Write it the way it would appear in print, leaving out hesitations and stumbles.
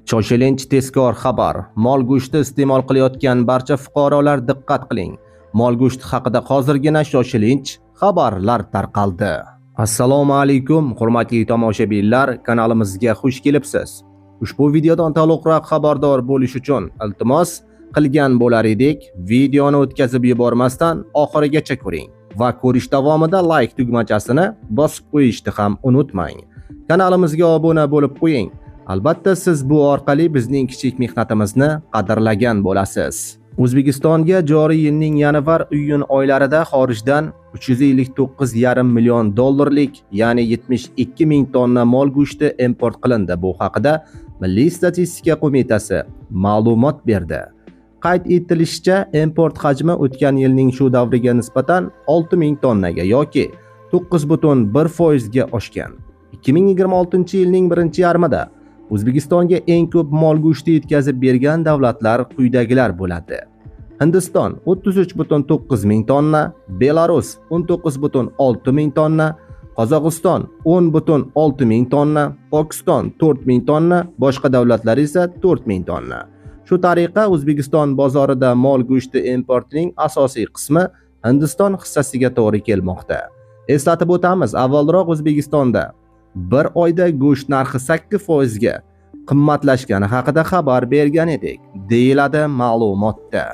Shoshilinch tezkor xabar. Mol go'shti iste'mol qilayotgan barcha fuqarolar diqqat qiling. Mol go'shti haqida hozirgina shoshilinch xabarlar tarqaldi. Assalomu alaykum, hurmatli tomoshabinlar, kanalimizga xush kelibsiz. Ushbu videodan to'liqroq xabardor bo'lish uchun iltimos qilgan bo'lar edik, videoni o'tkazib yubormasdan oxirigacha ko'ring va ko'rish davomida like tugmachasini bosib qo'yishni ham unutmang. Kanalimizga obuna bo'lib qo'ying. Albatta siz bu orqali bizning kichik mehnatimizni qadrlagan bo'lasiz. O'zbekistonga joriy yilning yanvar-iyun oylarida xorijdan 359,5 million dollarlik, ya'ni 72 ming tonna mol go'shti import qilindi. Bu haqida Milliy statistika qo'mitasi ma'lumot berdi. Qayd etilishicha, import hajmi o'tgan yilning shu davriga nisbatan 6 ming tonnaga yoki 9,1% ga oshgan. 2026-yilning birinchi yarmida O'zbekistonga eng ko'p mol go'shti yetkazib bergan davlatlar quyidagilar bo'ladi. Hindiston 33,9 ming tonna, Belarus 19,6 ming tonna, Qozog'iston 10,6 ming tonna, Pokiston 4 ming tonna, boshqa davlatlar esa 4 ming tonna. Shu tariqa O'zbekiston bozorida mol go'shti importining asosiy qismi Hindiston hissasiga to'g'ri kelmoqda. Eslatib o'tamiz, avvalroq O'zbekistonda bir oyda go'sht narxi 8% ga qimmatlashgani haqida xabar bergan edik, deyiladi ma'lumotda.